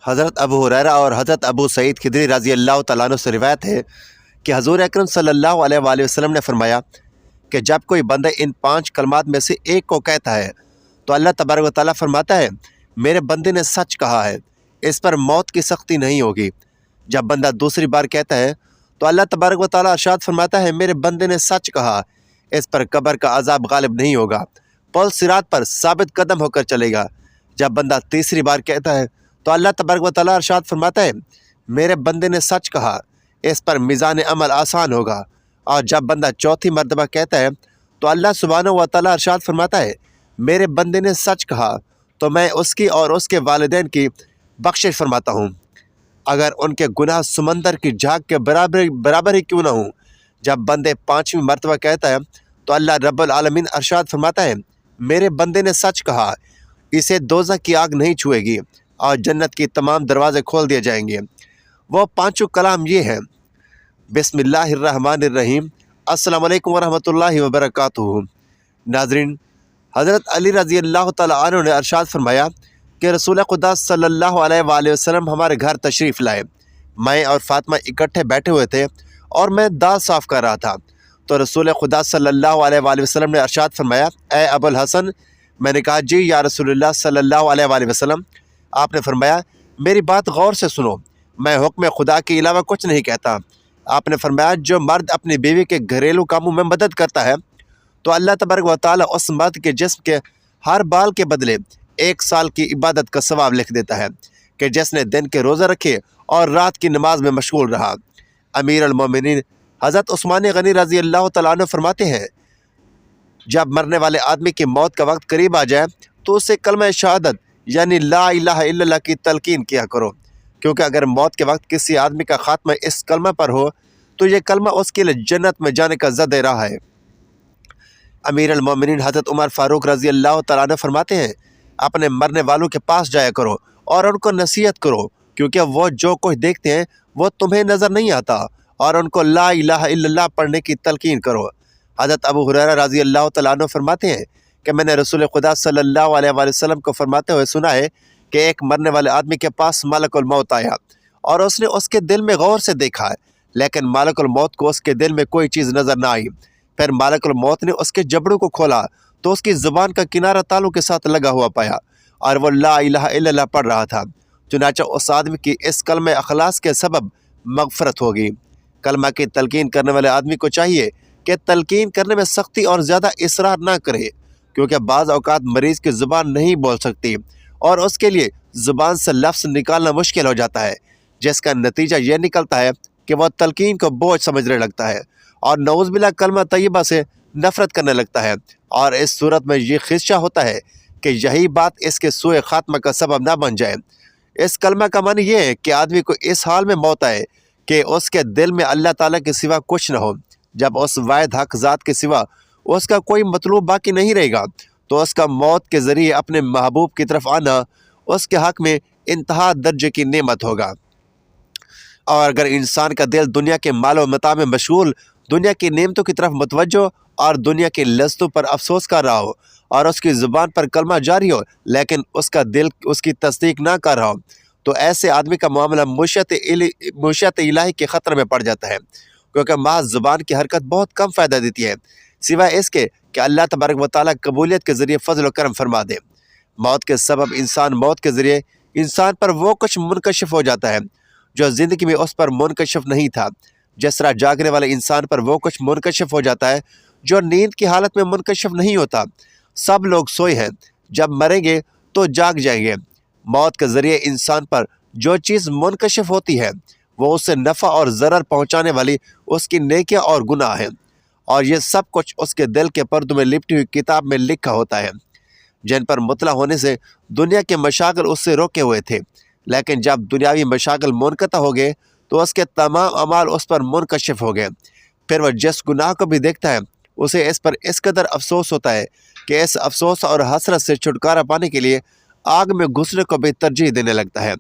حضرت ابو ہریرہ اور حضرت ابو سعید خدری رضی اللہ تعالیٰ عنہ سے روایت ہے کہ حضور اکرم صلی اللہ علیہ وآلہ وسلم نے فرمایا کہ جب کوئی بندہ ان 5 کلمات میں سے ایک کو کہتا ہے تو اللہ تبارک و تعالیٰ فرماتا ہے میرے بندے نے سچ کہا ہے، اس پر موت کی سختی نہیں ہوگی۔ جب بندہ دوسری بار کہتا ہے تو اللہ تبارک و تعالیٰ ارشاد فرماتا ہے میرے بندے نے سچ کہا، اس پر قبر کا عذاب غالب نہیں ہوگا، پل صراط پر ثابت قدم ہو کر چلے گا۔ جب بندہ تیسری بار کہتا ہے تو اللہ تبارک و تعالیٰ ارشاد فرماتا ہے میرے بندے نے سچ کہا، اس پر میزان عمل آسان ہوگا۔ اور جب بندہ چوتھی مرتبہ کہتا ہے تو اللہ سبحانہ و تعالیٰ ارشاد فرماتا ہے میرے بندے نے سچ کہا تو میں اس کی اور اس کے والدین کی بخشش فرماتا ہوں، اگر ان کے گناہ سمندر کی جھاگ کے برابر ہی کیوں نہ ہوں۔ جب بندے 5ویں مرتبہ کہتا ہے تو اللہ رب العالمین ارشاد فرماتا ہے میرے بندے نے سچ کہا، اسے دوزخ کی آگ نہیں چھوئے گی اور جنت کی تمام دروازے کھول دیے جائیں گے۔ وہ 5 کلام یہ ہیں: بسم اللہ الرحمن الرحیم، السلام علیکم ورحمۃ اللہ وبرکاتہ۔ ناظرین، حضرت علی رضی اللہ تعالیٰ عنہ نے ارشاد فرمایا کہ رسول خدا صلی اللہ علیہ وآلہ وسلم ہمارے گھر تشریف لائے۔ میں اور فاطمہ اکٹھے بیٹھے ہوئے تھے اور میں دال صاف کر رہا تھا تو رسول خدا صلی اللہ علیہ وآلہ وسلم نے ارشاد فرمایا اے ابو الحسن۔ میں نے کہا جی یا رسول اللہ صلی اللہ علیہ وآلہ وسلم۔ آپ نے فرمایا میری بات غور سے سنو، میں حکم خدا کے علاوہ کچھ نہیں کہتا۔ آپ نے فرمایا جو مرد اپنی بیوی کے گھریلو کاموں میں مدد کرتا ہے تو اللہ تبارک و تعالیٰ اس مرد کے جسم کے ہر بال کے بدلے 1 سال کی عبادت کا ثواب لکھ دیتا ہے کہ جس نے دن کے روزہ رکھے اور رات کی نماز میں مشغول رہا۔ امیر المومنین حضرت عثمان غنی رضی اللہ تعالیٰ عنہ فرماتے ہیں جب مرنے والے آدمی کی موت کا وقت قریب آ جائے تو اسے کلمہ شہادت یعنی لا الہ الا اللہ کی تلقین کیا کرو، کیونکہ اگر موت کے وقت کسی آدمی کا خاتمہ اس کلمہ پر ہو تو یہ کلمہ اس کے لیے جنت میں جانے کا ذریعہ راہ ہے۔ امیر المومنین حضرت عمر فاروق رضی اللہ تعالیٰ عنہ فرماتے ہیں اپنے مرنے والوں کے پاس جایا کرو اور ان کو نصیحت کرو، کیونکہ وہ جو کچھ دیکھتے ہیں وہ تمہیں نظر نہیں آتا، اور ان کو لا الہ الا اللہ پڑھنے کی تلقین کرو۔ حضرت ابو ہریرہ رضی اللہ تعالیٰ عنہ فرماتے ہیں کہ میں نے رسول خدا صلی اللہ علیہ وآلہ وسلم کو فرماتے ہوئے سنا ہے کہ ایک مرنے والے آدمی کے پاس ملک الموت آیا اور اس نے اس کے دل میں غور سے دیکھا، لیکن ملک الموت کو اس کے دل میں کوئی چیز نظر نہ آئی۔ پھر ملک الموت نے اس کے جبڑوں کو کھولا تو اس کی زبان کا کنارہ تالوں کے ساتھ لگا ہوا پایا اور وہ لا الہ الا اللہ پڑھ رہا تھا۔ چنانچہ اس آدمی کی اس کلمہ اخلاص کے سبب مغفرت ہوگی۔ کلمہ کی تلقین کرنے والے آدمی کو چاہیے کہ تلقین کرنے میں سختی اور زیادہ اصرار نہ کرے، کیونکہ بعض اوقات مریض کی زبان نہیں بول سکتی اور اس کے لیے زبان سے لفظ نکالنا مشکل ہو جاتا ہے، جس کا نتیجہ یہ نکلتا ہے کہ وہ تلقین کو بوجھ سمجھنے لگتا ہے اور نعوذ باللہ کلمہ طیبہ سے نفرت کرنے لگتا ہے، اور اس صورت میں یہ خدشہ ہوتا ہے کہ یہی بات اس کے سوء خاتمہ کا سبب نہ بن جائے۔ اس کلمہ کا معنی یہ ہے کہ آدمی کو اس حال میں موت آئے کہ اس کے دل میں اللہ تعالیٰ کے سوا کچھ نہ ہو۔ جب اس واحد حق ذات کے سوا اس کا کوئی مطلوب باقی نہیں رہے گا تو اس کا موت کے ذریعے اپنے محبوب کی طرف آنا اس کے حق میں انتہا درجے کی نعمت ہوگا۔ اور اگر انسان کا دل دنیا کے مال و متاع میں مشغول، دنیا کی نعمتوں کی طرف متوجہ اور دنیا کی لذتوں پر افسوس کر رہا ہو اور اس کی زبان پر کلمہ جاری ہو لیکن اس کا دل اس کی تصدیق نہ کر رہا ہو، تو ایسے آدمی کا معاملہ معیشت الہی کے خطرے میں پڑ جاتا ہے، کیونکہ محض زبان کی حرکت بہت کم فائدہ دیتی ہے سوائے اس کے کہ اللہ تبارک و تعالیٰ قبولیت کے ذریعے فضل و کرم فرما دے۔ موت کے سبب موت کے ذریعے انسان پر وہ کچھ منکشف ہو جاتا ہے جو زندگی میں اس پر منکشف نہیں تھا، جس طرح جاگنے والے انسان پر وہ کچھ منکشف ہو جاتا ہے جو نیند کی حالت میں منکشف نہیں ہوتا۔ سب لوگ سوئے ہیں، جب مریں گے تو جاگ جائیں گے۔ موت کے ذریعے انسان پر جو چیز منکشف ہوتی ہے وہ اسے نفع اور ضرر پہنچانے والی اس کی نیکیاں اور گناہ ہیں، اور یہ سب کچھ اس کے دل کے پردوں میں لپٹی ہوئی کتاب میں لکھا ہوتا ہے، جن پر مطلع ہونے سے دنیا کے مشاغل اس سے روکے ہوئے تھے، لیکن جب دنیاوی مشاغل منقطع ہو گئے تو اس کے تمام اعمال اس پر منکشف ہو گئے۔ پھر وہ جس گناہ کو بھی دیکھتا ہے اسے اس پر اس قدر افسوس ہوتا ہے کہ اس افسوس اور حسرت سے چھٹکارا پانے کے لیے آگ میں گھسنے کو بھی ترجیح دینے لگتا ہے۔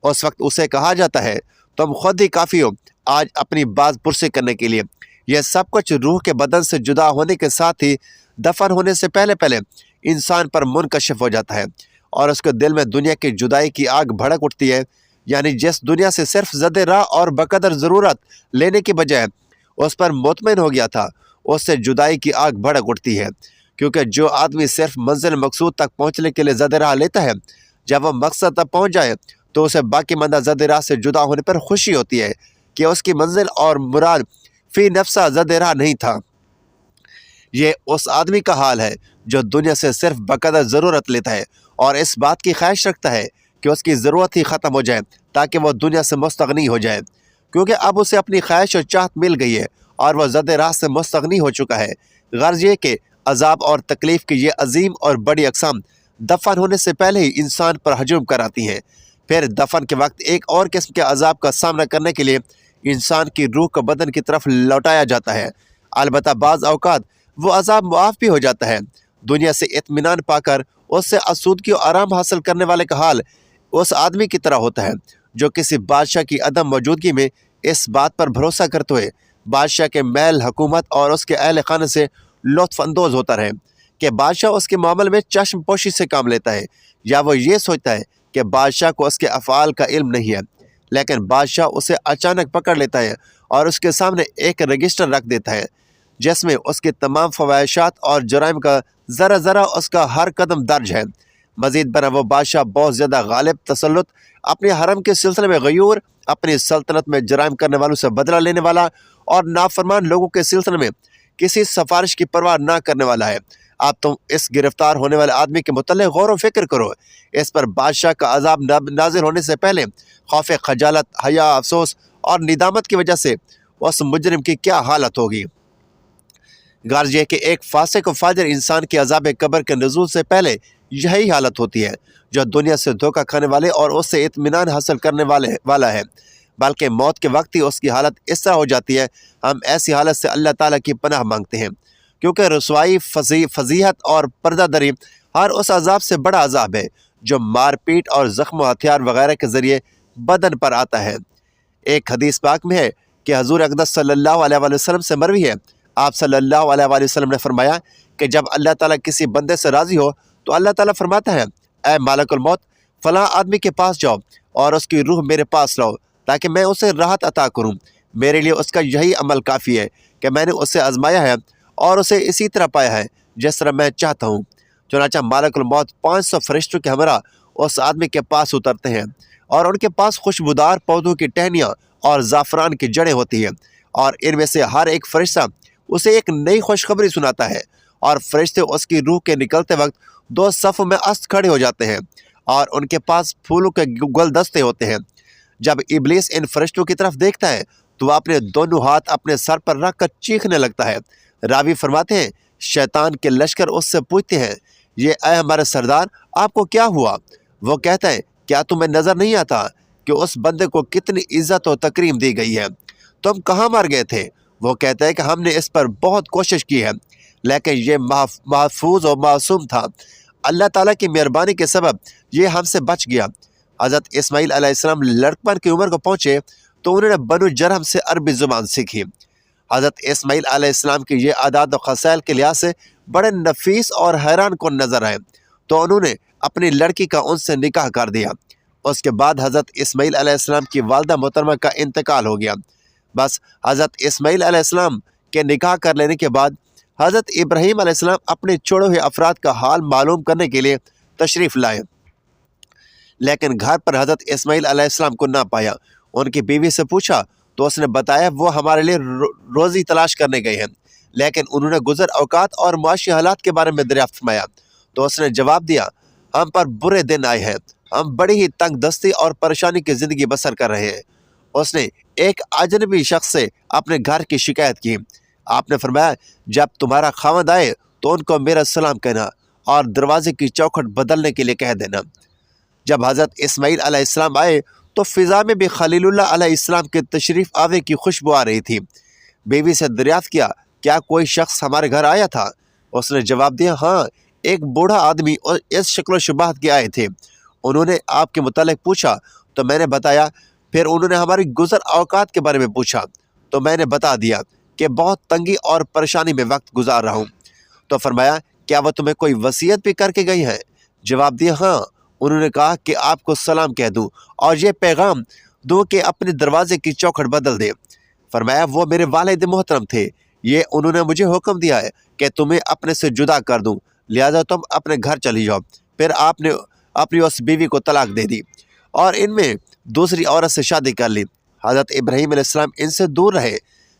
اس وقت اسے کہا جاتا ہے تم خود ہی کافی ہو آج اپنی باز پرسی کرنے کے لیے۔ یہ سب کچھ روح کے بدن سے جدا ہونے کے ساتھ ہی دفن ہونے سے پہلے انسان پر منکشف ہو جاتا ہے اور اس کے دل میں دنیا کی جدائی کی آگ بھڑک اٹھتی ہے، یعنی جس دنیا سے صرف زد راہ اور بقدر ضرورت لینے کی بجائے اس پر مطمئن ہو گیا تھا، اس سے جدائی کی آگ بھڑک اٹھتی ہے۔ کیونکہ جو آدمی صرف منزل مقصود تک پہنچنے کے لیے زد راہ لیتا ہے، جب وہ مقصد تک پہنچ جائے تو اسے باقی ماندہ زد راہ سے جدا ہونے پر خوشی ہوتی ہے کہ اس کی منزل اور مراد فی نفسہ زد راہ نہیں تھا۔ یہ اس آدمی کا حال ہے جو دنیا سے صرف بقدر ضرورت لیتا ہے اور اس بات کی خواہش رکھتا ہے کہ اس کی ضرورت ہی ختم ہو جائے تاکہ وہ دنیا سے مستغنی ہو جائے، کیونکہ اب اسے اپنی خواہش اور چاہت مل گئی ہے اور وہ زد راہ سے مستغنی ہو چکا ہے۔ غرض یہ کہ عذاب اور تکلیف کی یہ عظیم اور بڑی اقسام دفن ہونے سے پہلے ہی انسان پر ہجوم کر آتی ہیں۔ پھر دفن کے وقت ایک اور قسم کے عذاب کا سامنا کرنے کے لیے انسان کی روح کو بدن کی طرف لوٹایا جاتا ہے۔ البتہ بعض اوقات وہ عذاب معاف بھی ہو جاتا ہے۔ دنیا سے اطمینان پا کر اس سے آسودگی و آرام حاصل کرنے والے کا حال اس آدمی کی طرح ہوتا ہے جو کسی بادشاہ کی عدم موجودگی میں اس بات پر بھروسہ کرتے ہوئے بادشاہ کے محل حکومت اور اس کے اہل خانے سے لطف اندوز ہوتا رہے کہ بادشاہ اس کے معامل میں چشم پوشی سے کام لیتا ہے، یا وہ یہ سوچتا ہے کہ بادشاہ کو اس کے افعال کا علم نہیں ہے، لیکن بادشاہ اسے اچانک پکڑ لیتا ہے اور اس کے سامنے ایک رجسٹر رکھ دیتا ہے جس میں اس کے تمام فواہشات اور جرائم کا ذرا ذرا اس کا ہر قدم درج ہے۔ مزید برآں وہ بادشاہ بہت زیادہ غالب تسلط، اپنے حرم کے سلسلے میں غیور، اپنی سلطنت میں جرائم کرنے والوں سے بدلہ لینے والا اور نافرمان لوگوں کے سلسلے میں کسی سفارش کی پرواہ نہ کرنے والا ہے۔ اب تم اس گرفتار ہونے والے آدمی کے متعلق غور و فکر کرو۔ اس پر بادشاہ کا عذاب نازل ہونے سے پہلے خوف، خجالت، حیا، افسوس اور ندامت کی وجہ سے اس مجرم کی کیا حالت ہوگی۔ غرض یہ کہ ایک فاسق و فاجر انسان کی عذاب قبر کے نزول سے پہلے یہی حالت ہوتی ہے جو دنیا سے دھوکہ کھانے والے اور اس سے اطمینان حاصل کرنے والا ہے، بلکہ موت کے وقت ہی اس کی حالت اس طرح ہو جاتی ہے۔ ہم ایسی حالت سے اللہ تعالیٰ کی پناہ مانگتے ہیں، کیونکہ رسوائی، فضیحت اور پردہ دری ہر اس عذاب سے بڑا عذاب ہے جو مار پیٹ اور زخم و ہتھیار وغیرہ کے ذریعے بدن پر آتا ہے۔ ایک حدیث پاک میں ہے کہ حضور اقدس صلی اللہ علیہ وآلہ وسلم سے مروی ہے، آپ صلی اللہ علیہ وآلہ وسلم نے فرمایا کہ جب اللہ تعالیٰ کسی بندے سے راضی ہو تو اللہ تعالیٰ فرماتا ہے، اے مالک الموت، فلاں آدمی کے پاس جاؤ اور اس کی روح میرے پاس لاؤ تاکہ میں اسے راحت عطا کروں۔ میرے لیے اس کا یہی عمل کافی ہے کہ میں نے اسے آزمایا ہے اور اسے اسی طرح پایا ہے جس طرح میں چاہتا ہوں۔ چنانچہ مالک الموت 500 فرشتوں کے ہمراہ اس آدمی کے پاس اترتے ہیں اور ان کے پاس خوشبودار پودوں کی ٹہنیاں اور زعفران کی جڑیں ہوتی ہیں، اور ان میں سے ہر ایک فرشتہ اسے ایک نئی خوشخبری سناتا ہے، اور فرشتے اس کی روح کے نکلتے وقت 2 صفوں میں است کھڑے ہو جاتے ہیں اور ان کے پاس پھولوں کے گلدستے ہوتے ہیں۔ جب ابلیس ان فرشتوں کی طرف دیکھتا ہے تو وہ اپنے دونوں ہاتھ اپنے سر پر رکھ کر چیخنے لگتا ہے۔ راوی فرماتے ہیں، شیطان کے لشکر اس سے پوچھتے ہیں، یہ اے ہمارے سردار، آپ کو کیا ہوا؟ وہ کہتا ہے، کیا تمہیں نظر نہیں آتا کہ اس بندے کو کتنی عزت و تکریم دی گئی ہے؟ تم کہاں مر گئے تھے؟ وہ کہتا ہے کہ ہم نے اس پر بہت کوشش کی ہے لیکن یہ محفوظ و معصوم تھا، اللہ تعالیٰ کی مہربانی کے سبب یہ ہم سے بچ گیا۔ حضرت اسماعیل علیہ السلام لڑکپن کی عمر کو پہنچے تو انہوں نے بنو جرہم سے عربی زبان سیکھی۔ حضرت اسماعیل علیہ السلام کی یہ عادات و خصائل کے لحاظ سے بڑے نفیس اور حیران کن نظر آئے تو انہوں نے اپنی لڑکی کا ان سے نکاح کر دیا۔ اس کے بعد حضرت اسماعیل علیہ السلام کی والدہ محترمہ کا انتقال ہو گیا۔ بس حضرت اسماعیل علیہ السلام کے نکاح کر لینے کے بعد حضرت ابراہیم علیہ السلام اپنے چھوڑے ہوئے افراد کا حال معلوم کرنے کے لیے تشریف لائے، لیکن گھر پر حضرت اسماعیل علیہ السلام کو نہ پایا۔ ان کی بیوی سے پوچھا تو اس نے بتایا وہ ہمارے لیے روزی تلاش کرنے گئے ہیں، لیکن انہوں نے گزر اوقات اور معاشی حالات کے بارے میں دریافت فرمایا تو اس نے جواب دیا، ہم پر برے دن آئے ہیں، ہم بڑی ہی تنگ دستی اور پریشانی کی زندگی بسر کر رہے ہیں۔ اس نے ایک اجنبی شخص سے اپنے گھر کی شکایت کی۔ آپ نے فرمایا، جب تمہارا خاوند آئے تو ان کو میرا سلام کہنا اور دروازے کی چوکھٹ بدلنے کے لیے کہہ دینا۔ جب حضرت اسماعیل علیہ السلام آئے تو فضا میں بھی خلیل اللہ علیہ السلام کے تشریف آوے کی خوشبو آ رہی تھی۔ بیوی سے دریافت کیا، کیا کوئی شخص ہمارے گھر آیا تھا؟ اس نے جواب دیا، ہاں، ایک بوڑھا آدمی اور اس شکل و شباہت کے آئے تھے۔ انہوں نے آپ کے متعلق پوچھا تو میں نے بتایا، پھر انہوں نے ہماری گزر اوقات کے بارے میں پوچھا تو میں نے بتا دیا کہ بہت تنگی اور پریشانی میں وقت گزار رہا ہوں۔ تو فرمایا، کیا وہ تمہیں کوئی وصیت بھی کر کے گئی ہے؟ جواب دیا، ہاں، انہوں نے کہا کہ آپ کو سلام کہہ دوں اور یہ پیغام دوں کہ اپنے دروازے کی چوکھٹ بدل دے۔ فرمایا وہ میرے والد محترم تھے، یہ انہوں نے مجھے حکم دیا ہے کہ تمہیں اپنے سے جدا کر دوں، لہذا تم اپنے گھر چلی جاؤ۔ پھر آپ نے اپنی اس بیوی کو طلاق دے دی اور ان میں دوسری عورت سے شادی کر لی۔ حضرت ابراہیم علیہ السلام ان سے دور رہے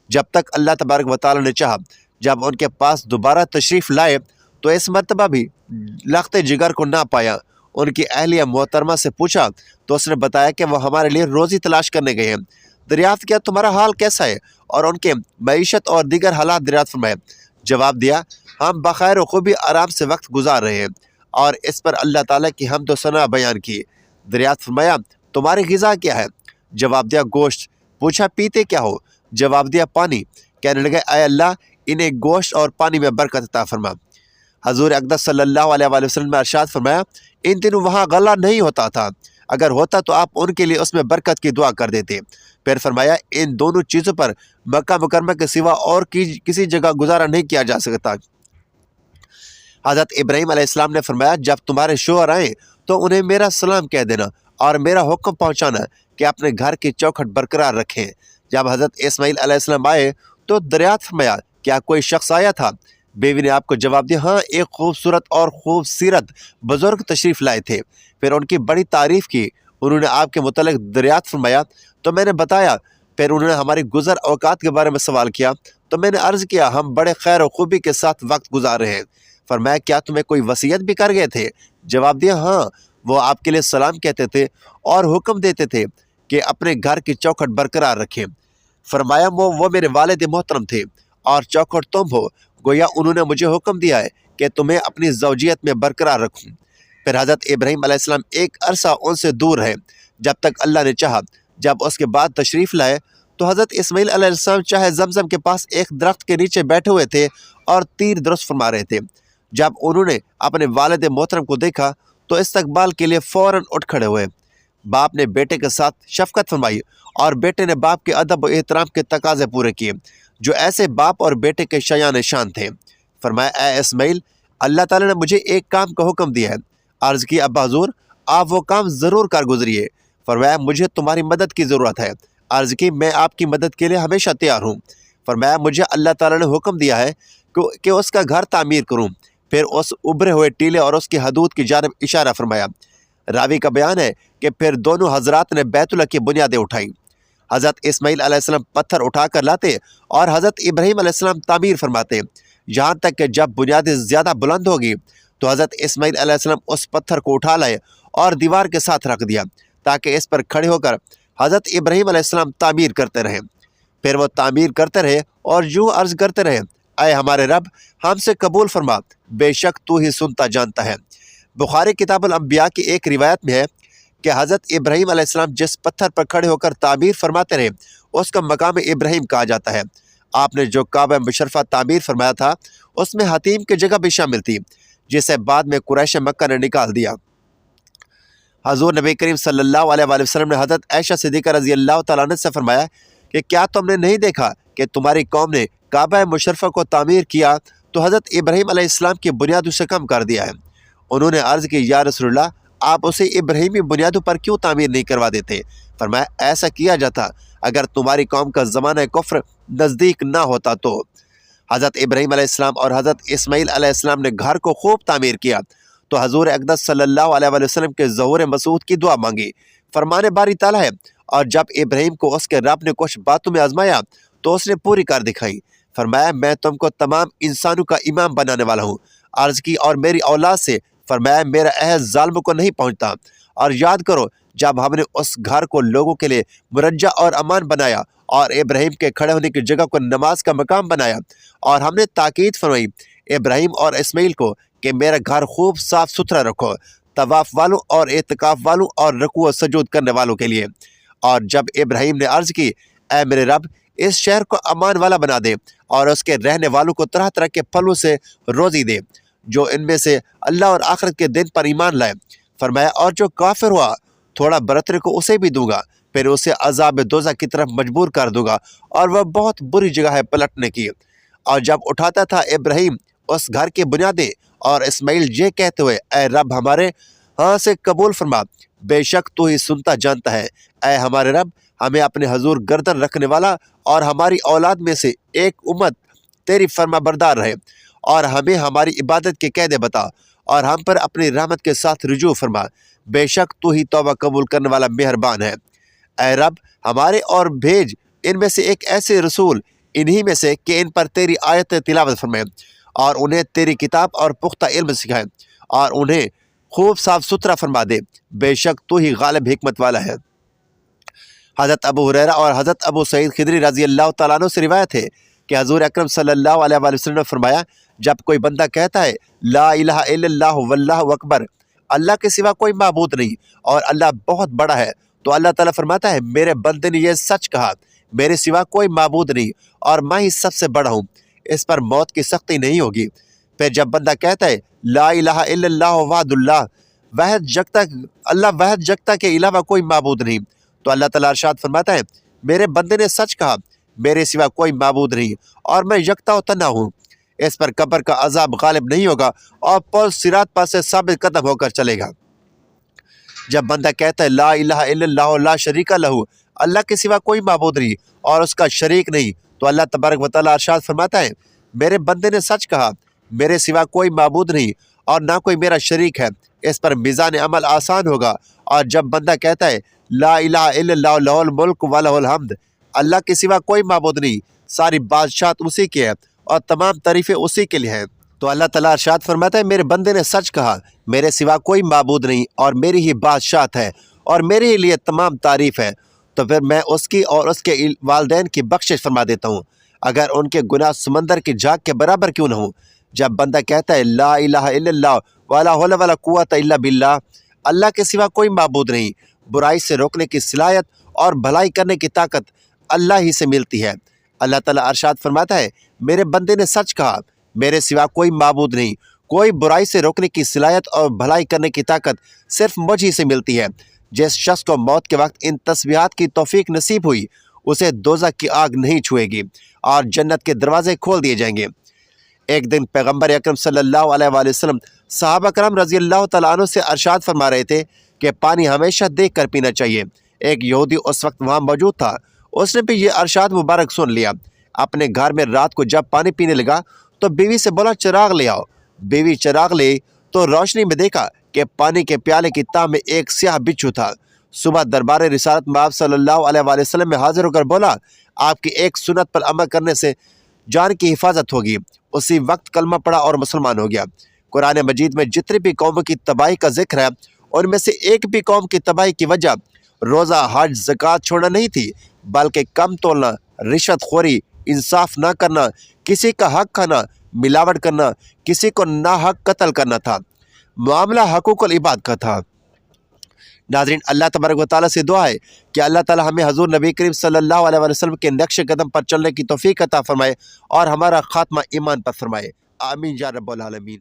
جب تک اللہ تبارک و تعالی نے چاہا۔ جب ان کے پاس دوبارہ تشریف لائے تو اس مرتبہ بھی لخت جگر کو نہ پایا۔ ان کی اہلیہ محترمہ سے پوچھا تو اس نے بتایا کہ وہ ہمارے لیے روزی تلاش کرنے گئے ہیں، دریافت کیا تمہارا حال کیسا ہے، اور ان کے معیشت اور دیگر حالات دریافت فرمائے۔ جواب دیا ہم بخیر و خوبی آرام سے وقت گزار رہے ہیں، اور اس پر اللہ تعالیٰ کی حمد و ثنا بیان کی۔ دریافت فرمایا تمہاری غذا کیا ہے؟ جواب دیا گوشت۔ پوچھا پیتے کیا ہو؟ جواب دیا پانی۔ کہنے لگے اے اللہ انہیں گوشت اور پانی میں برکت عطا فرما۔ حضور اقدس صلی اللہ علیہ وآلہ وسلم نے ارشاد فرمایا ان دنوں وہاں غلہ نہیں ہوتا تھا، اگر ہوتا تو آپ ان کے لیے اس میں برکت کی دعا کر دیتے۔ پھر فرمایا ان دونوں چیزوں پر مکہ مکرمہ کے سوا اور کسی جگہ گزارا نہیں کیا جا سکتا۔ حضرت ابراہیم علیہ السلام نے فرمایا جب تمہارے شوہر آئیں تو انہیں میرا سلام کہہ دینا اور میرا حکم پہنچانا کہ اپنے گھر کی چوکھٹ برقرار رکھیں۔ جب حضرت اسماعیل علیہ السلام آئے تو دریافت فرمایا کیا کوئی شخص آیا تھا؟ بیوی نے آپ کو جواب دیا ہاں ایک خوبصورت اور خوبصیرت بزرگ تشریف لائے تھے۔ پھر ان کی بڑی تعریف کی، انہوں نے آپ کے متعلق دریافت فرمایا تو میں نے بتایا۔ پھر انہوں نے ہماری گزر اوقات کے بارے میں سوال کیا تو میں نے عرض کیا ہم بڑے خیر و خوبی کے ساتھ وقت گزار رہے ہیں۔ فرمایا کیا تمہیں کوئی وصیت بھی کر گئے تھے؟ جواب دیا ہاں، وہ آپ کے لیے سلام کہتے تھے اور حکم دیتے تھے کہ اپنے گھر کی چوکھٹ برقرار رکھیں۔ فرمایا وہ میرے والد محترم تھے اور چوکھٹ تم ہو، گویا انہوں نے مجھے حکم دیا ہے کہ تمہیں اپنی زوجیت میں برقرار رکھوں۔ پھر حضرت ابراہیم علیہ السلام ایک عرصہ ان سے دور رہے جب تک اللہ نے چاہا۔ جب اس کے بعد تشریف لائے تو حضرت اسماعیل علیہ السلام چاہے زمزم کے پاس ایک درخت کے نیچے بیٹھے ہوئے تھے اور تیر درست فرما رہے تھے۔ جب انہوں نے اپنے والد محترم کو دیکھا تو استقبال کے لیے فوراً اٹھ کھڑے ہوئے۔ باپ نے بیٹے کے ساتھ شفقت فرمائی اور بیٹے نے باپ کے ادب و احترام کے تقاضے پورے کیے جو ایسے باپ اور بیٹے کے شایان شان تھے۔ فرمایا اے اسماعیل اللہ تعالیٰ نے مجھے ایک کام کا حکم دیا ہے۔ عرض کی ابا حضور آپ وہ کام ضرور کر گزریے۔ فرمایا مجھے تمہاری مدد کی ضرورت ہے۔ عرض کی میں آپ کی مدد کے لیے ہمیشہ تیار ہوں۔ فرمایا مجھے اللہ تعالیٰ نے حکم دیا ہے کہ اس کا گھر تعمیر کروں۔ پھر اس ابھرے ہوئے ٹیلے اور اس کی حدود کی جانب اشارہ فرمایا۔ راوی کا بیان ہے کہ پھر دونوں حضرات نے بیت اللہ کی بنیادیں اٹھائیں۔ حضرت اسماعیل علیہ السلام پتھر اٹھا کر لاتے اور حضرت ابراہیم علیہ السلام تعمیر فرماتے، یہاں تک کہ جب بنیادیں زیادہ بلند ہوگی تو حضرت اسماعیل علیہ السلام اس پتھر کو اٹھا لائے اور دیوار کے ساتھ رکھ دیا تاکہ اس پر کھڑے ہو کر حضرت ابراہیم علیہ السلام تعمیر کرتے رہیں۔ پھر وہ تعمیر کرتے رہے اور یوں عرض کرتے رہے اے ہمارے رب ہم سے قبول فرما، بے شک تو ہی سنتا جانتا ہے۔ بخاری کتاب الانبیاء کی ایک روایت میں ہے کہ حضرت ابراہیم علیہ السلام جس پتھر پر کھڑے ہو کر تعمیر فرماتے رہے اس کا مقام ابراہیم کہا جاتا ہے۔ آپ نے جو کعبہ مشرفہ تعمیر فرمایا تھا اس میں حتیم کی جگہ بھی شامل تھی جسے بعد میں قریش مکہ نے نکال دیا۔ حضور نبی کریم صلی اللہ علیہ وآلہ وسلم نے حضرت عائشہ صدیقہ رضی اللہ تعالیٰ عنہ سے فرمایا کہ کیا تم نے نہیں دیکھا کہ تمہاری قوم نے کعبہ مشرفہ کو تعمیر کیا تو حضرت ابراہیم علیہ السلام کی بنیادوں سے کم کر دیا ہے۔ انہوں نے عرض کی یا رسول اللہ آپ اسے ابراہیمی بنیادوں پر کیوں تعمیر نہیں کروا دیتے؟ فرمایا ایسا کیا جاتا اگر تمہاری قوم کا زمانہ کفر نزدیک نہ ہوتا تو۔ حضرت ابراہیم علیہ السلام اور حضرت اسماعیل علیہ السلام نے گھر کو خوب تعمیر کیا تو حضور اقدس صلی اللہ علیہ وآلہ وسلم کے ظہور مسعود کی دعا مانگی۔ فرمان باری تعالیٰ ہے اور جب ابراہیم کو اس کے رب نے کچھ باتوں میں آزمایا تو اس نے پوری کر دکھائی۔ فرمایا میں تم کو تمام انسانوں کا امام بنانے والا ہوں۔ عرض کی اور میری اولاد سے؟ فرمایا میرا عہد ظالموں کو نہیں پہنچتا۔ اور یاد کرو جب ہم نے اس گھر کو لوگوں کے لیے مرجع اور امان بنایا اور ابراہیم کے کھڑے ہونے کی جگہ کو نماز کا مقام بنایا، اور ہم نے تاکید فرمائی ابراہیم اور اسماعیل کو کہ میرا گھر خوب صاف ستھرا رکھو طواف والوں اور اعتکاف والوں اور رکوع و سجود کرنے والوں کے لیے۔ اور جب ابراہیم نے عرض کی اے میرے رب اس شہر کو امان والا بنا دے اور اس کے رہنے والوں کو طرح طرح کے پھلوں سے روزی دے جو ان میں سے اللہ اور آخرت کے دن پر ایمان لائے۔ فرمایا اور جو کافر ہوا تھوڑا برتنے کو اسے بھی دوں گا، پھر اسے عذاب دوزخ کی طرف مجبور کر دوں گا اور وہ بہت بری جگہ ہے پلٹنے کی۔ اور جب اٹھاتا تھا ابراہیم اس گھر کی بنیادیں اور اسماعیل یہ کہتے ہوئے اے رب ہمارے ہاں سے قبول فرما، بے شک تو ہی سنتا جانتا ہے۔ اے ہمارے رب، ہمیں اپنے حضور گردن رکھنے والا اور ہماری اولاد میں سے ایک امت تیری فرما بردار رہے، اور ہمیں ہماری عبادت کے قاعدے بتا، اور ہم پر اپنی رحمت کے ساتھ رجوع فرما، بے شک تو ہی توبہ قبول کرنے والا مہربان ہے۔ اے رب، ہمارے اور بھیج ان میں سے ایک ایسے رسول انہی میں سے کہ ان پر تیری آیت تلاوت فرمائے، اور انہیں تیری کتاب اور پختہ علم سکھائے، اور انہیں خوب صاف ستھرا فرما دے، بے شک تو ہی غالب حکمت والا ہے۔ حضرت ابو ہریرہ اور حضرت ابو سعید خدری رضی اللہ تعالیٰ عنہ سے روایت ہے کہ حضور اکرم صلی اللہ علیہ وآلہ وسلم نے فرمایا، جب کوئی بندہ کہتا ہے لا الہ الا اللہ واللہ اکبر، اللہ کے سوا کوئی معبود نہیں اور اللہ بہت بڑا ہے، تو اللہ تعالیٰ فرماتا ہے میرے بندے نے یہ سچ کہا، میرے سوا کوئی معبود نہیں اور میں ہی سب سے بڑا ہوں، اس پر موت کی سختی نہیں ہوگی۔ پھر جب بندہ کہتا ہے لا الہ الا اللہ وحد اللہ، اللہ وحد جگتا کے علاوہ کوئی معبود نہیں، تو اللہ تعالیٰ ارشاد فرماتا ہے میرے بندے نے سچ کہا، میرے سوا کوئی معبود نہیں اور میں یکتا و تنہا ہوں، اس پر قبر کا عذاب غالب نہیں ہوگا اور پل صراط پر سے ثابت قدم ہو کر چلے گا۔ جب بندہ کہتا ہے لا الہ الا اللہ لا شریک لہ، اللہ کے سوا کوئی معبود نہیں اور اس کا شریک نہیں، تو اللہ تبارک و تعالیٰ ارشاد فرماتا ہے میرے بندے نے سچ کہا، میرے سوا کوئی معبود نہیں اور نہ کوئی میرا شریک ہے، اس پر میزان عمل آسان ہوگا۔ اور جب بندہ کہتا ہے لا الہ الا اللہ لہ الملک و لہ الحمد، اللہ کے سوا کوئی معبود نہیں، ساری بادشاہت اسی کی ہے اور تمام تعریفیں اسی کے لیے ہیں، تو اللہ تعالیٰ ارشاد فرماتا ہے میرے بندے نے سچ کہا، میرے سوا کوئی معبود نہیں اور میری ہی بادشاہت ہے اور میرے ہی لیے تمام تعریف ہے، تو پھر میں اس کی اور اس کے والدین کی بخشش فرما دیتا ہوں، اگر ان کے گناہ سمندر کی جھاگ کے برابر کیوں نہ ہوں۔ جب بندہ کہتا ہے لا الہ الا اللہ ولا حول ولا قوت الا باللہ، اللہ کے سوا کوئی معبود نہیں، برائی سے روکنے کی صلاحیت اور بھلائی کرنے کی طاقت اللہ ہی سے ملتی ہے، اللہ تعالیٰ ارشاد فرماتا ہے میرے بندے نے سچ کہا، میرے سوا کوئی معبود نہیں، کوئی برائی سے روکنے کی صلاحیت اور بھلائی کرنے کی طاقت صرف مجھ ہی سے ملتی ہے۔ جس شخص کو موت کے وقت ان تسبیحات کی توفیق نصیب ہوئی، اسے دوزخ کی آگ نہیں چھوئے گی اور جنت کے دروازے کھول دیے جائیں گے۔ ایک دن پیغمبر اکرم صلی اللہ علیہ وآلہ وسلم صحابہ کرام رضی اللہ تعالیٰ عنہ سے ارشاد فرما رہے تھے کہ پانی ہمیشہ دیکھ کر پینا چاہیے۔ ایک یہودی اس وقت وہاں موجود تھا، اس نے بھی یہ ارشاد مبارک سن لیا۔ اپنے گھر میں رات کو جب پانی پینے لگا تو بیوی سے بولا چراغ لے آؤ۔ بیوی چراغ لے تو روشنی میں دیکھا کہ پانی کے پیالے کی تہ میں ایک سیاہ بچھو تھا۔ صبح دربار رسالت میں آپ صلی اللہ علیہ وآلہ وسلم میں حاضر ہو کر بولا آپ کی ایک سنت پر عمل کرنے سے جان کی حفاظت ہوگی۔ اسی وقت کلمہ پڑھا اور مسلمان ہو گیا۔ قرآن مجید میں جتنی بھی قوموں کی تباہی کا ذکر ہے، ان میں سے ایک بھی قوم کی تباہی کی وجہ روزہ حج زکوٰۃ چھوڑنا نہیں تھی، بلکہ کم تولنا، رشوت خوری، انصاف نہ کرنا، کسی کا حق کھانا، ملاوٹ کرنا، کسی کو ناحق قتل کرنا تھا۔ معاملہ حقوق العباد کا تھا۔ ناظرین، اللہ تبارک و تعالیٰ سے دعا ہے کہ اللہ تعالیٰ ہمیں حضور نبی کریم صلی اللہ علیہ وسلم کے نقش قدم پر چلنے کی توفیق عطا فرمائے اور ہمارا خاتمہ ایمان پر فرمائے، آمین یا رب العالمین۔